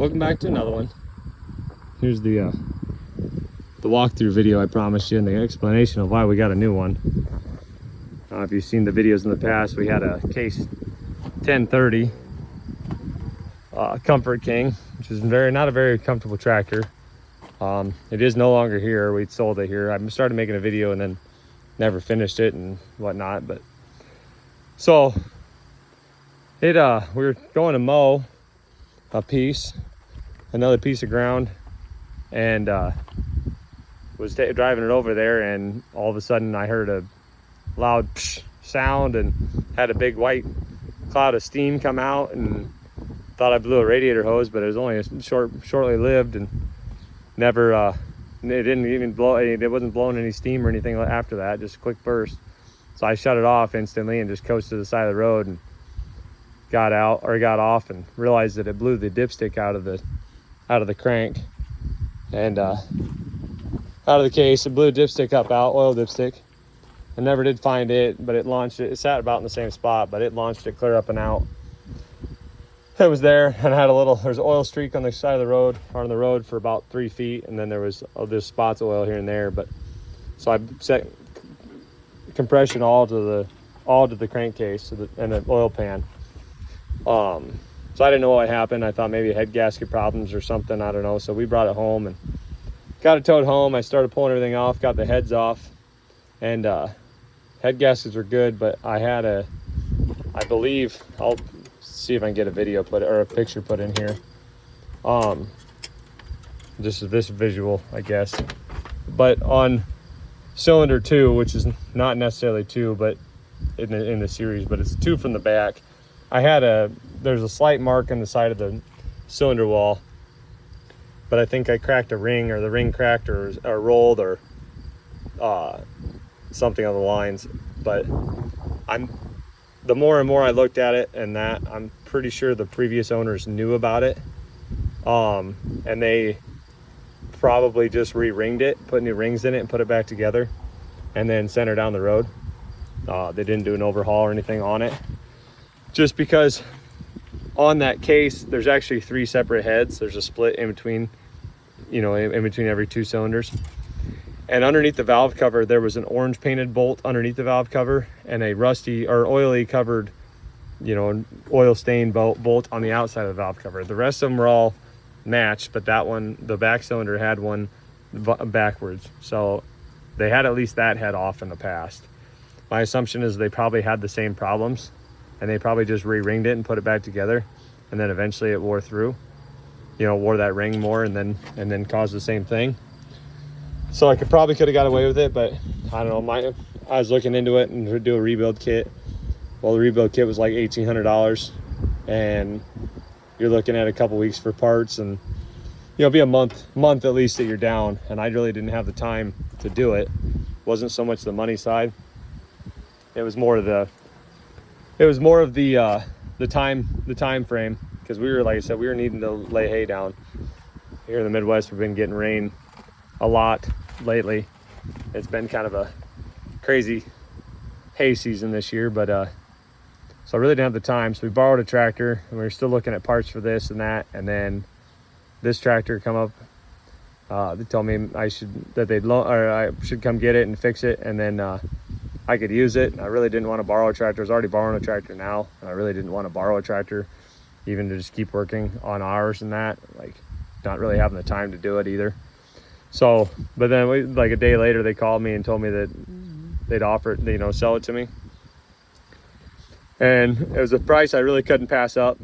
Welcome back to another one. Here's the walkthrough video I promised you and the explanation of why we got a new one. If you've seen the videos in the past, we had a Case 1030 Comfort King, which is not a very comfortable tractor. It is no longer here. We sold it here. I started making a video and then never finished it and whatnot. But so we were going to mow another piece of ground, and was driving it over there, and all of a sudden I heard a loud psh sound and had a big white cloud of steam come out, and thought I blew a radiator hose, but it was only shortly lived, and never it didn't even blow. It wasn't blowing any steam or anything after that, just a quick burst. So I shut it off instantly and just coasted to the side of the road and got off and realized that it blew the dipstick out of the crank and out of the case. It blew the dipstick out, oil dipstick. I never did find it, but it launched it. It sat about in the same spot, but it launched it clear up and out. It was there, and I had there's an oil streak on the side of the road, or on the road for about 3 feet, and then there's spots of oil here and there. But so I set compression all to the crankcase and the oil pan. So I didn't know what happened. I thought maybe head gasket problems or something, I don't know. So we brought it home and got it towed home. I started pulling everything off, got the heads off, and head gaskets were good, but I believe, I'll see if I can get a video or a picture put in here. Just this visual, I guess. But on cylinder 2, which is not necessarily 2, but in the series, but it's 2 from the back, there's a slight mark on the side of the cylinder wall, but I think I cracked a ring, or the ring cracked or rolled, or something on the lines. But the more and more I looked at it, and that I'm pretty sure the previous owners knew about it, and they probably just re-ringed it, put new rings in it and put it back together, and then sent her down the road. They didn't do an overhaul or anything on it, just because on that case there's actually 3 separate heads. There's a split in between, in between every 2 cylinders. And underneath the valve cover, there was an orange painted bolt underneath the valve cover, and a rusty or oily covered, oil stained bolt on the outside of the valve cover. The rest of them were all matched, but that one, the back cylinder, had one backwards. So they had at least that head off in the past. My assumption is they probably had the same problems, and they probably just re-ringed it and put it back together, and then eventually it wore through, wore that ring more, and then caused the same thing. So I could have got away with it, but I don't know. I was looking into it and do a rebuild kit. Well, the rebuild kit was like $1,800, and you're looking at a couple weeks for parts, and be a month at least that you're down. And I really didn't have the time to do it. It wasn't so much the money side. It was more of the time frame, because like I said, we were needing to lay hay down. Here in the Midwest, we've been getting rain a lot lately. It's been kind of a crazy hay season this year, but so I really didn't have the time. So we borrowed a tractor, and we were still looking at parts for this and that, and then this tractor come up. They told me I should come get it and fix it, and then I could use it. I really didn't want to borrow a tractor. I was already borrowing a tractor now, and I really didn't want to borrow a tractor even to just keep working on ours and that, like not really having the time to do it either. So, but then like a day later, they called me and told me that they'd offer it, sell it to me. And it was a price I really couldn't pass up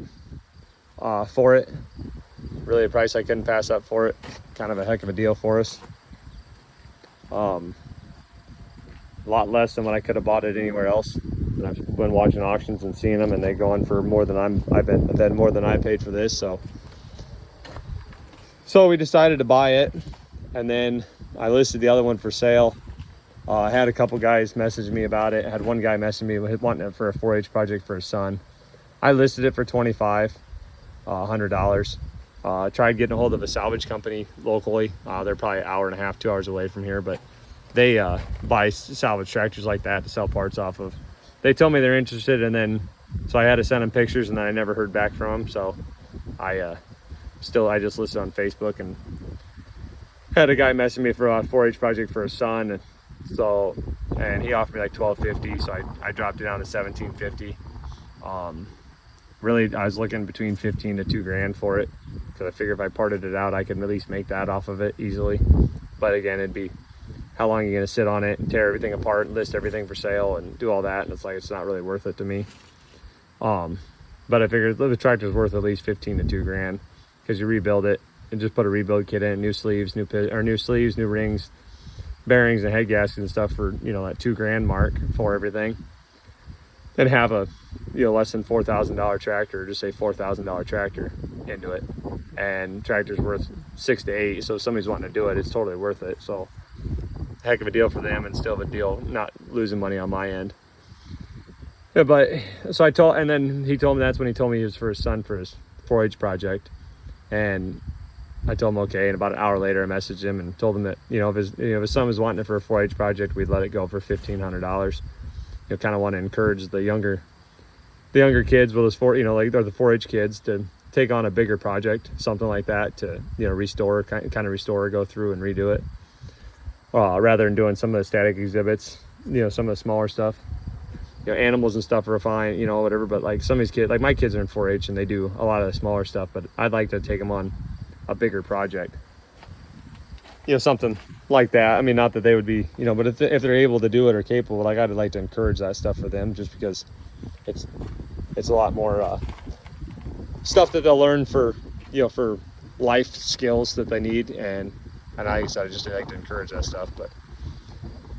for it. Really a price I couldn't pass up for it. Kind of a heck of a deal for us. A lot less than what I could have bought it anywhere else. And I've been watching auctions and seeing them, and they go on for more than more than I paid for this. So we decided to buy it, and then I listed the other one for sale. I had a couple guys message me about it. I had one guy message me wanting it for a 4-H project for his son. I listed it for $2,500. Tried getting a hold of a salvage company locally. They're probably an hour and a half, 2 hours away from here, but they buy salvage tractors like that to sell parts off of. They told me they're interested, and then so I had to send them pictures, and then I never heard back from them. So I still, I just listed on Facebook, and had a guy messaging me for a 4-H project for his son, and so, and he offered me like $1,250, so I dropped it down to $1,750. Really, I was looking between 15 to 2 grand for it, because I figured if I parted it out, I could at least make that off of it easily. But again, it'd be, how long are you gonna sit on it and tear everything apart and list everything for sale and do all that? And it's like, it's not really worth it to me. But I figured the tractor's worth at least 15 to 2 grand, because you rebuild it and just put a rebuild kit in, new sleeves, new sleeves, new rings, bearings, and head gaskets and stuff for, you know, that 2 grand mark for everything. And have a, you know, less than $4,000 tractor, just say $4,000 tractor into it, and tractor's worth 6 to 8. So if somebody's wanting to do it, it's totally worth it. So heck of a deal for them, and still a deal, not losing money on my end. Yeah, but so I told, and then he told me, that's when he told me it was for his son for his 4-H project. And I told him okay, and about an hour later I messaged him and told him that, you know, if his son was wanting it for a 4-H project, we'd let it go for $1,500. You know, kind of want to encourage the younger kids with his like, or the 4-H kids to take on a bigger project, something like that, to, you know, restore, kind of restore, go through and redo it, rather than doing some of the static exhibits, you know, some of the smaller stuff. You know, animals and stuff are fine, you know, whatever, but like some of these kids, like my kids are in 4-H and they do a lot of the smaller stuff, but I'd like to take them on a bigger project, you know, something like that. I mean, not that they would be, you know, but if they're able to do it or capable, like, I'd like to encourage that stuff for them, just because it's a lot more stuff that they'll learn for, you know, for life skills that they need, and I decided just to like to encourage that stuff. But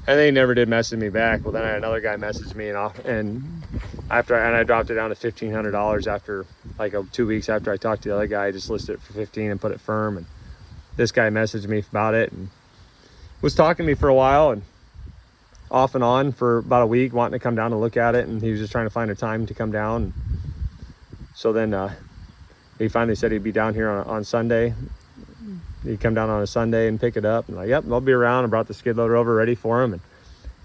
and they never did message me back. Well, then I had another guy message me, and I dropped it down to $1,500 after like 2 weeks after I talked to the other guy. I just listed it for 15 and put it firm, and this guy messaged me about it and was talking to me for a while, and off and on for about a week, wanting to come down and look at it, and he was just trying to find a time to come down. So then he finally said he'd be down here on Sunday. He'd come down on a Sunday and pick it up, and like, yep, I'll be around. I brought the skid loader over ready for him, and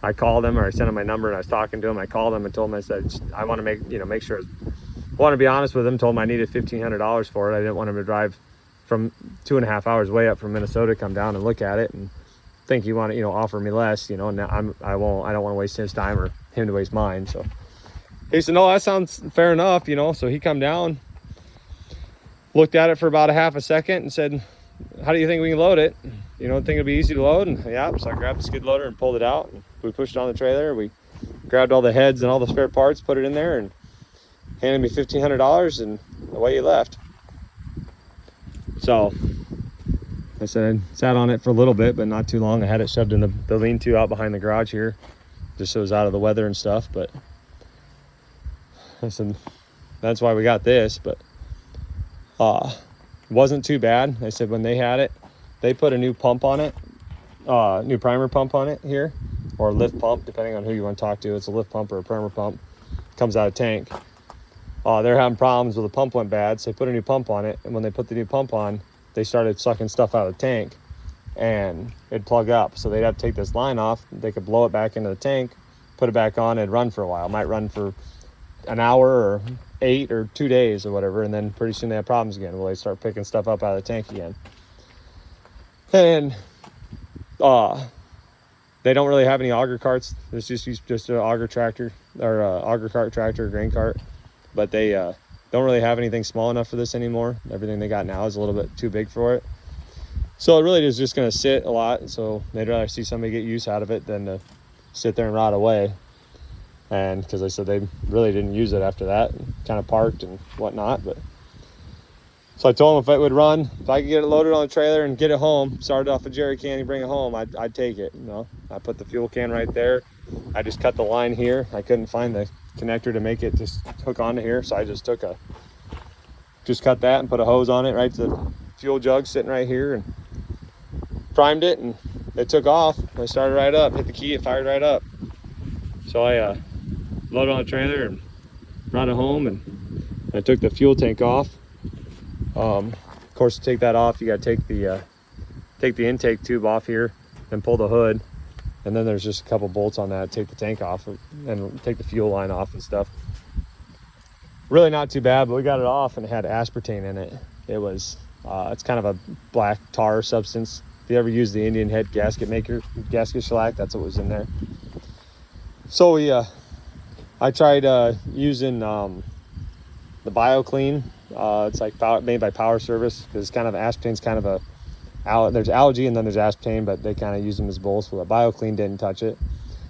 I called him, or I sent him my number, and I was talking to him. I called him and told him, I said, I want to make sure, I want to be honest with him. Told him I needed $1,500 for it. I didn't want him to drive from 2.5 hours way up from Minnesota to come down and look at it and think he want to, you know, offer me less, you know. And now I don't want to waste his time or him to waste mine. So he said, no, that sounds fair enough, you know. So he come down, looked at it for about a half a second, and said, how do you think we can load it? You know, think it'd be easy to load? And yeah, so I grabbed the skid loader and pulled it out, and we pushed it on the trailer. We grabbed all the heads and all the spare parts, put it in there, and handed me $1,500, and away he left. So I said, sat on it for a little bit, but not too long. I had it shoved in the lean-to out behind the garage here, just so it was out of the weather and stuff. But I said, that's why we got this. But wasn't too bad. They said when they had it, they put a new pump on it, new primer pump on it here, or lift pump, depending on who you want to talk to. It's a lift pump or a primer pump. Comes out of tank. They're having problems with the pump went bad, so they put a new pump on it. And when they put the new pump on, they started sucking stuff out of the tank, and it'd plug up. So they'd have to take this line off. They could blow it back into the tank, put it back on, and run for a while. It might run for an hour or 8 or 2 days or whatever, and then pretty soon they have problems again. Well, they start picking stuff up out of the tank again. And they don't really have any auger carts. It's just an auger tractor, or auger cart tractor, grain cart. But they don't really have anything small enough for this anymore. Everything they got now is a little bit too big for it. So it really is just going to sit a lot. And so they'd rather see somebody get use out of it than to sit there and rot away. And because I said they really didn't use it after that, kind of parked and whatnot. But so I told them if it would run, if I could get it loaded on the trailer and get it home, started off a jerry can and bring it home, I'd take it. You know, I put the fuel can right there. I just cut the line here. I couldn't find the connector to make it just hook onto here, so I just cut that and put a hose on it right to the fuel jug sitting right here, and primed it, and it took off. I started right up, hit the key, it fired right up. So I loaded on the trailer and brought it home, and I took the fuel tank off. Of course, to take that off, you got to take the intake tube off here and pull the hood. And then there's just a couple bolts on that, take the tank off and take the fuel line off and stuff. Really not too bad, but we got it off, and it had aspartame in it. It was It's kind of a black tar substance. If you ever use the Indian Head gasket maker, gasket shellac, that's what was in there. So I tried using the BioClean. It's like made by Power Service, because kind of aspartane's kind of there's algae and then there's aspartame, but they kind of use them as both. So the BioClean didn't touch it.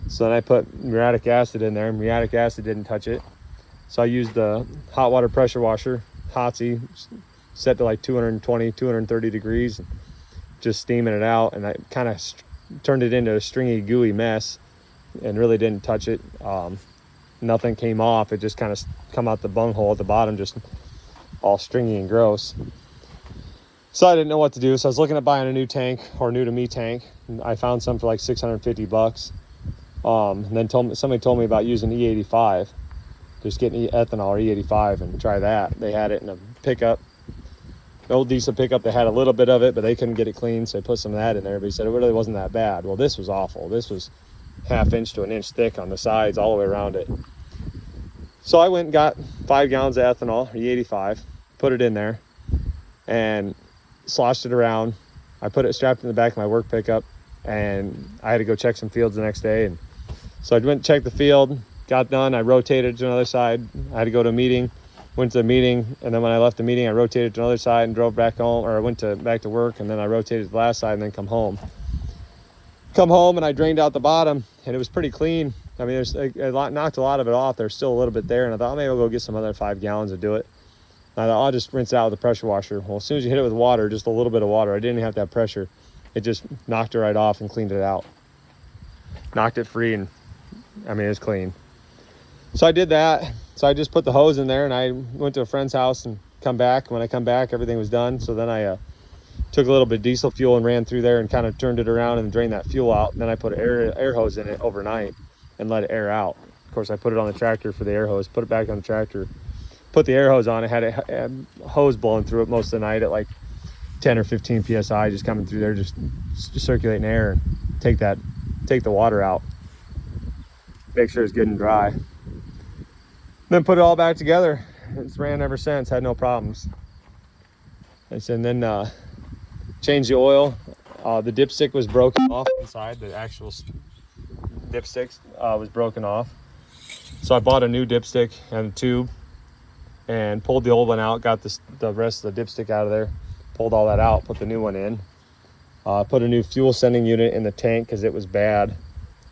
So then I put muriatic acid in there. Muriatic acid didn't touch it. So I used the hot water pressure washer, Hotzi, set to like 220, 230 degrees, just steaming it out. And I kind of turned it into a stringy, gooey mess and really didn't touch it. Nothing came off. It just kind of come out the bunghole at the bottom, just all stringy and gross. So I didn't know what to do. So I was looking at buying a new tank, or new to me tank. I found some for like $650. And then somebody told me about using E85, just getting ethanol or E85 and try that. They had it in a pickup, an old diesel pickup. They had a little bit of it, but they couldn't get it clean, so I put some of that in there. But he said it really wasn't that bad. Well, this was awful. This was 1/2 inch to 1 inch thick on the sides, all the way around it. So I went and got 5 gallons of ethanol, or E85, put it in there, and sloshed it around. I put it strapped in the back of my work pickup, and I had to go check some fields the next day. And so I went and checked the field, got done. I rotated to another side. I had to go to a meeting, went to the meeting, and then when I left the meeting, I rotated to another side and drove back home, or I went back to work, and then I rotated to the last side and then come home. And I drained out the bottom, and it was pretty clean. I mean, knocked a lot of it off. There's still a little bit there, and I thought, maybe I'll go get some other 5 gallons to do it. And I thought, I'll just rinse it out with the pressure washer. Well, as soon as you hit it with water, just a little bit of water, I didn't even have to have pressure. It just knocked it right off and cleaned it out. Knocked it free, and I mean, it's clean. So I did that. So I just put the hose in there, and I went to a friend's house and come back. When I come back, everything was done. So then I took a little bit of diesel fuel and ran through there and kind of turned it around and drained that fuel out. And then I put an air hose in it overnight and let it air out. Of course, I put it on the tractor for the air hose, put it back on the tractor, put the air hose on. It had a hose blowing through it most of the night at like 10 or 15 PSI, just coming through there, just circulating air, and take the water out. Make sure it's good and dry. Then put it all back together. It's ran ever since, had no problems. And then changed the oil. The dipstick was broken off inside. The actual dipstick was broken off. So I bought a new dipstick and a tube and pulled the old one out, got the rest of the dipstick out of there, pulled all that out, put the new one in. Put a new fuel sending unit in the tank because it was bad,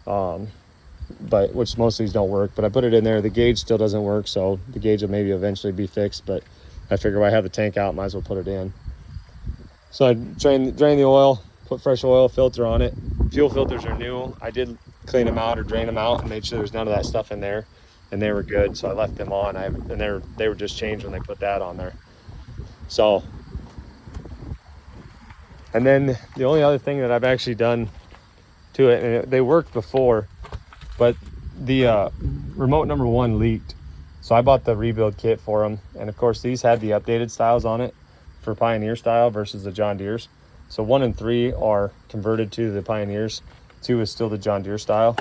but which most of these don't work. But I put it in there. The gauge still doesn't work, so the gauge will maybe eventually be fixed, but I figure if I have the tank out, might as well put it in. So I drained the oil, put fresh oil filter on it. Fuel filters are new. I did clean them out or drain them out and made sure there's none of that stuff in there, and they were good, so I left them on. And they were just changed when they put that on there. So, and then the only other thing that I've actually done to it, and they worked before, but the remote number 1 leaked. So I bought the rebuild kit for them, and of course these had the updated styles on it for Pioneer style versus the John Deere's. So 1 and 3 are converted to the Pioneers. 2 is still the John Deere style.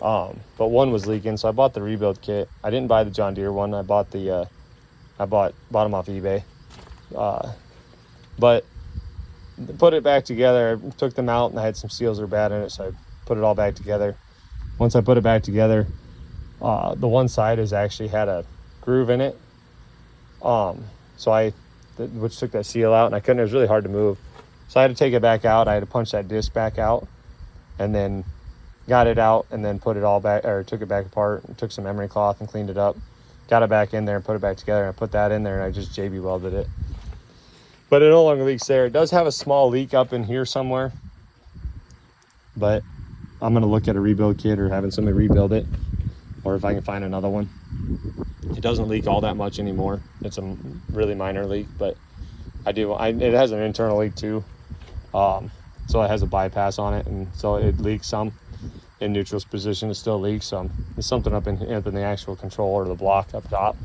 But 1 was leaking, so I bought the rebuild kit. I didn't buy the John Deere one. I bought them off eBay. But put it back together. I took them out, and I had some seals that were bad in it, so I put it all back together. Once I put it back together, the one side has actually had a groove in it. Which took that seal out, and it was really hard to move. So I had to take it back out. I had to punch that disc back out, and then got it out, and then put it all back, or took it back apart, and took some emery cloth and cleaned it up. Got it back in there and put it back together, and I put that in there, and I just JB welded it. But it no longer leaks there. It does have a small leak up in here somewhere, but I'm gonna look at a rebuild kit or having somebody rebuild it, or if I can find another one. It doesn't leak all that much anymore. It's a really minor leak, but it has an internal leak too. So it has a bypass on it, and so it leaks some. In neutral position, it still leaks some. There's something up in the actual control or the block up top.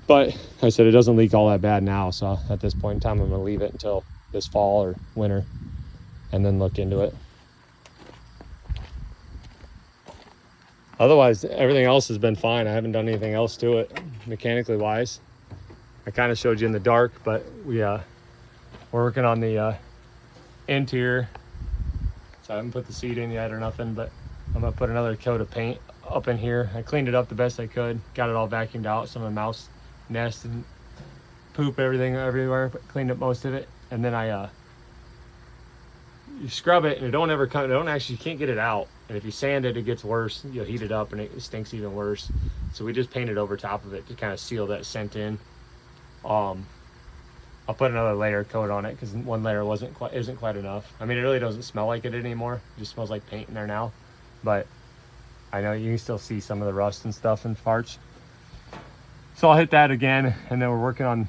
But like I said, it doesn't leak all that bad now, so at this point in time, I'm gonna leave it until this fall or winter and then look into it. Otherwise, everything else has been fine. I haven't done anything else to it mechanically wise. I kind of showed you in the dark, but we're working on the interior. So I haven't put the seat in yet or nothing, but I'm gonna put another coat of paint up in here. I cleaned it up the best I could, got it all vacuumed out, some of the mouse nest and poop, everything everywhere, but cleaned up most of it. And then you scrub it, and you can't get it out. And if you sand it, it gets worse. You'll heat it up and it stinks even worse. So we just painted over top of it to kind of seal that scent in. I'll put another layer of coat on it because one layer isn't quite enough. I mean, it really doesn't smell like it anymore. It just smells like paint in there now. But I know you can still see some of the rust and stuff in parts. So I'll hit that again, and then we're working on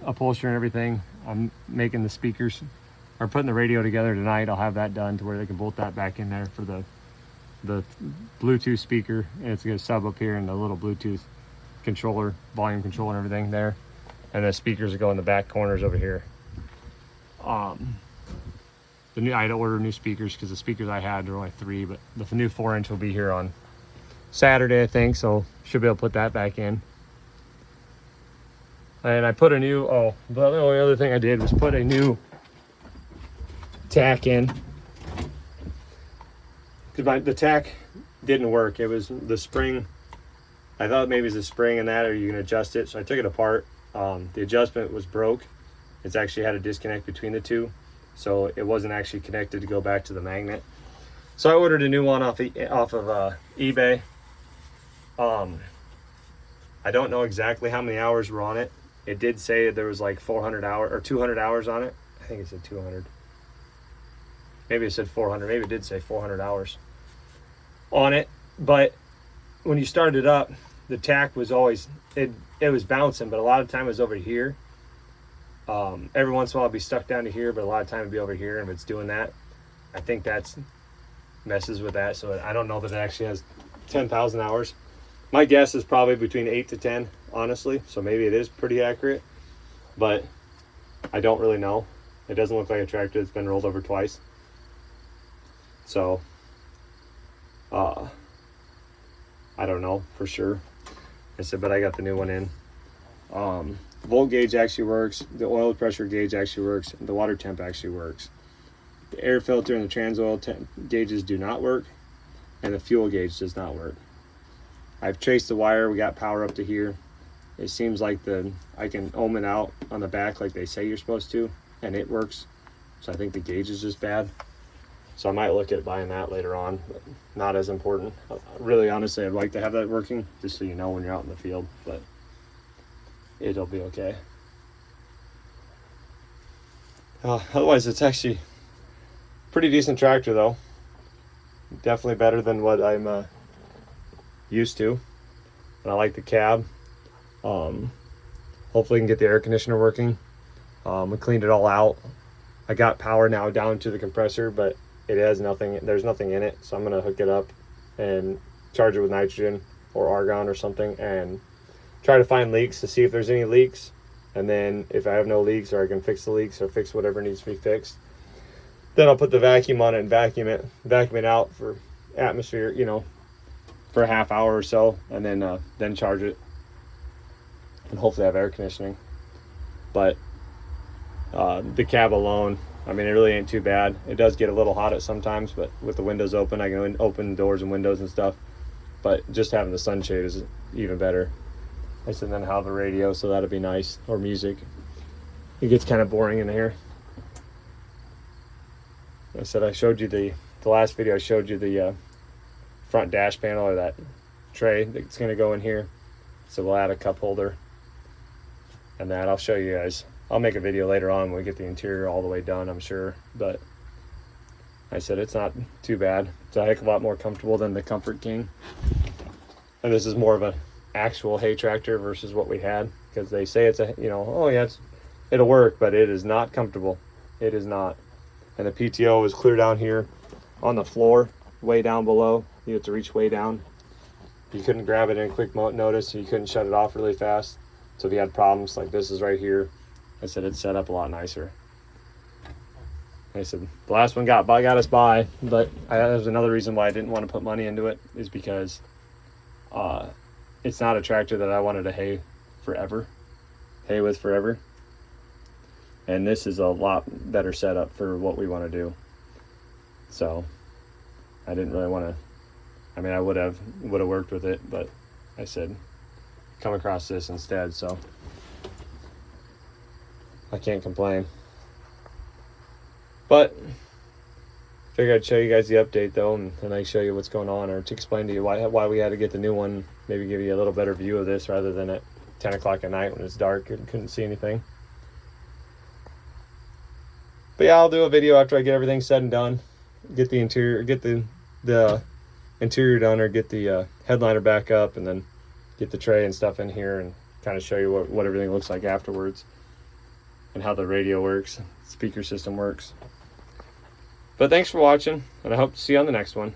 upholstery and everything. I'm making the speakers, or putting the radio together tonight. I'll have that done to where they can bolt that back in there for the Bluetooth speaker. And it's gonna sub up here in the little Bluetooth controller, volume control and everything there. And the speakers will go in the back corners over here. I had to order new speakers because the speakers I had are only 3, but the new 4-inch will be here on Saturday, I think, so should be able to put that back in. And I put the only other thing I did was put a new tack in. Because the tack didn't work. It was the spring. I thought maybe it's the spring and that, or you can adjust it. So I took it apart. The adjustment was broke. It's actually had a disconnect between the two. So it wasn't actually connected to go back to the magnet. So I ordered a new one off of eBay. I don't know exactly how many hours were on it. It did say there was like 400 hours or 200 hours on it. I think it said 200. Maybe it said 400. Maybe it did say 400 hours on it. But when you started it up, the tack was always, it was bouncing, but a lot of time it was over here. Every once in a while it'd be stuck down to here, but a lot of time it'd be over here. And if it's doing that, I think that's messes with that. So I don't know that it actually has 10,000 hours. My guess is probably between 8 to 10, honestly. So maybe it is pretty accurate, but I don't really know. It doesn't look like a tractor that's been rolled over twice. So, I don't know for sure. I said, but I got the new one in. The volt gauge actually works. The oil pressure gauge actually works. The water temp actually works. The air filter and the trans oil gauges do not work, and the fuel gauge does not work. I've traced the wire. We got power up to here. It seems like I can ohm it out on the back like they say you're supposed to, and it works. So I think the gauge is just bad. So I might look at buying that later on, but not as important. Really, honestly, I'd like to have that working, just so you know when you're out in the field, but it'll be okay. Otherwise, it's actually a pretty decent tractor, though. Definitely better than what I'm used to. And I like the cab. Hopefully, we can get the air conditioner working. We cleaned it all out. I got power now down to the compressor, but it has nothing. There's nothing in it, so I'm gonna hook it up and charge it with nitrogen or argon or something, and try to find leaks to see if there's any leaks. And then if I have no leaks, or I can fix the leaks or fix whatever needs to be fixed, then I'll put the vacuum on it and vacuum it out for atmosphere, for a half hour or so, and then charge it and hopefully have air conditioning. But the cab alone, I mean, it really ain't too bad. It does get a little hot at sometimes, but with the windows open, I can open doors and windows and stuff. But just having the sunshade is even better. I said then have the radio, so that'd be nice, or music. It gets kind of boring in here. I said I showed you the last video. I showed you the front dash panel, or that tray that's going to go in here. So we'll add a cup holder, and that I'll show you guys. I'll make a video later on when we get the interior all the way done, I'm sure. But I said it's not too bad. It's a heck of a lot more comfortable than the Comfort King. And this is more of an actual hay tractor versus what we had, because they say it's it'll work, but it is not comfortable. It is not. And the PTO is clear down here on the floor, way down below. You have to reach way down. You couldn't grab it in quick notice. You couldn't shut it off really fast. So if you had problems, like this is right here, I said it's set up a lot nicer. I said the last one got us by, but there's another reason why I didn't want to put money into it, is because it's not a tractor that I wanted to hay forever. hay with forever. And this is a lot better setup for what we want to do. So I didn't really want to, I mean, I would have worked with it, but I said come across this instead, so I can't complain. But figured I'd show you guys the update though, and I show you what's going on, or to explain to you why we had to get the new one, maybe give you a little better view of this rather than at 10 o'clock at night when it's dark and couldn't see anything. But yeah, I'll do a video after I get everything said and done. Get the interior done, or get the headliner back up, and then get the tray and stuff in here and kind of show you what everything looks like afterwards, and how the radio works, speaker system works. But thanks for watching, and I hope to see you on the next one.